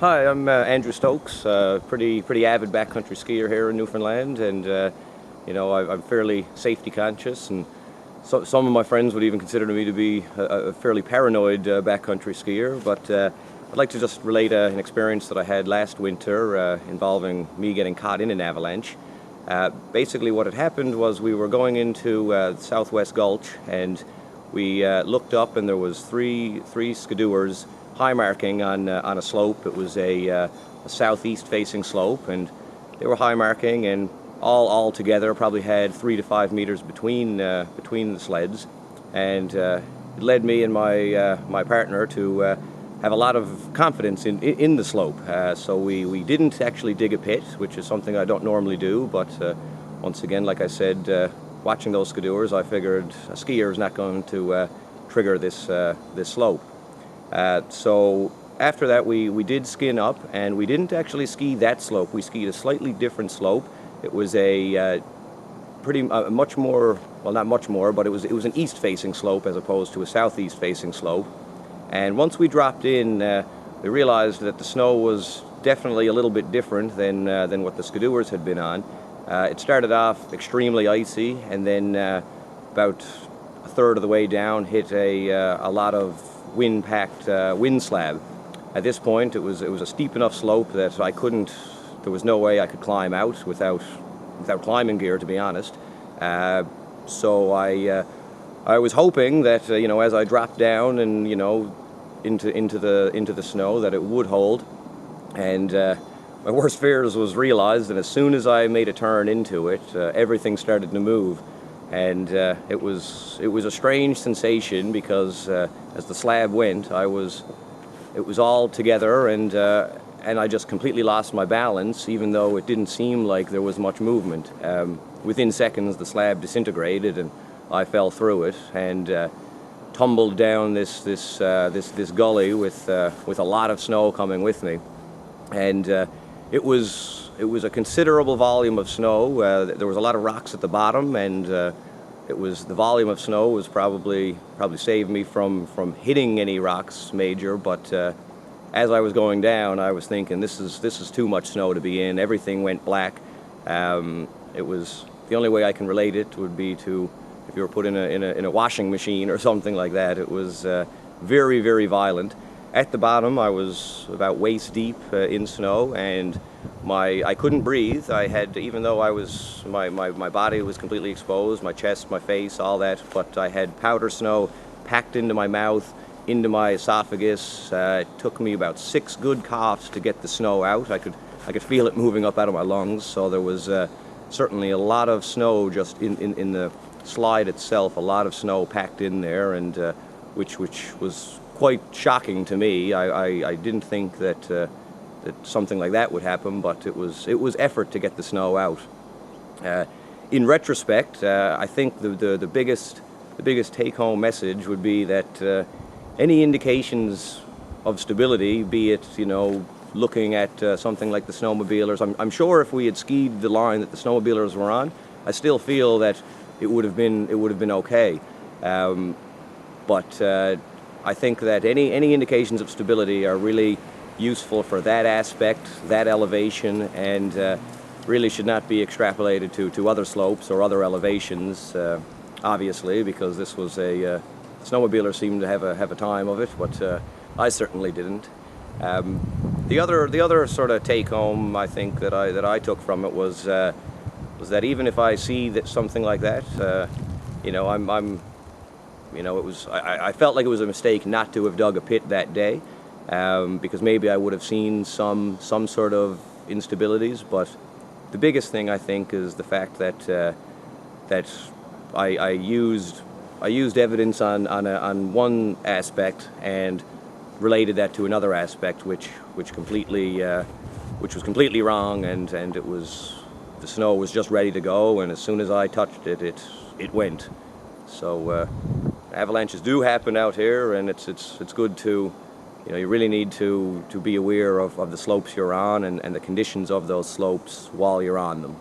Hi, I'm Andrew Stokes, pretty avid backcountry skier here in Newfoundland, and I'm fairly safety conscious, and some of my friends would even consider me to be a fairly paranoid backcountry skier. But I'd like to just relate an experience that I had last winter involving me getting caught in an avalanche. Basically, what had happened was we were going into Southwest Gulch, and we looked up, and there was three skidoers high marking on a slope. It was a southeast facing slope, and they were high marking, and all together probably had 3 to 5 meters between the sleds, and it led me and my partner to have a lot of confidence in the slope. So we didn't actually dig a pit, which is something I don't normally do, but once again, like I said, watching those skidoers, I figured a skier is not going to trigger this slope. So after that, we did skin up, and we didn't actually ski that slope. We skied a slightly different slope. It was a much more, well, not much more, but it was an east-facing slope as opposed to a southeast-facing slope. And once we dropped in, we realized that the snow was definitely a little bit different than what the skidoers had been on. It started off extremely icy, and then about a third of the way down hit a lot of wind-packed wind slab. At this point, it was a steep enough slope that there was no way I could climb out without climbing gear, to be honest. So I was hoping that as I dropped down and into the snow, that it would hold. And my worst fears was realized, and as soon as I made a turn into it, everything started to move. And it was a strange sensation, because as the slab went, it was all together, and I just completely lost my balance, even though it didn't seem like there was much movement. Within seconds, the slab disintegrated, and I fell through it and tumbled down this gully with a lot of snow coming with me. And it was a considerable volume of snow. There was a lot of rocks at the bottom, and the volume of snow was probably saved me from hitting any rocks major. But as I was going down, I was thinking, this is too much snow to be in. Everything went black. It was the only way I can relate it would be to if you were put in a washing machine or something like that. It was very, very violent. At the bottom, I was about waist deep in snow, and I couldn't breathe. I had, even though my body was completely exposed, my chest, my face, all that, but I had powder snow packed into my mouth, into my esophagus. It took me about 6 good coughs to get the snow out. I could feel it moving up out of my lungs. So there was certainly a lot of snow just in the slide itself, a lot of snow packed in there, and which was quite shocking to me. I didn't think that something like that would happen, but it was effort to get the snow out. In retrospect, I think the biggest take-home message would be that any indications of stability, be it looking at something like the snowmobilers, I'm sure if we had skied the line that the snowmobilers were on, I still feel that it would have been okay. But I think that any indications of stability are really useful for that aspect, that elevation, and really should not be extrapolated to other slopes or other elevations, obviously, because this was snowmobilers seemed to have a time of it, but I certainly didn't. The other sort of take home, I think, that I took from it was that even if I see something like that, I felt like it was a mistake not to have dug a pit that day, because maybe I would have seen some sort of instabilities. But the biggest thing, I think, is the fact that I used evidence on one aspect and related that to another aspect, which was completely wrong, and the snow was just ready to go, and as soon as I touched it, it went. So avalanches do happen out here, and it's good to, you really need to be aware of the slopes you're on and the conditions of those slopes while you're on them.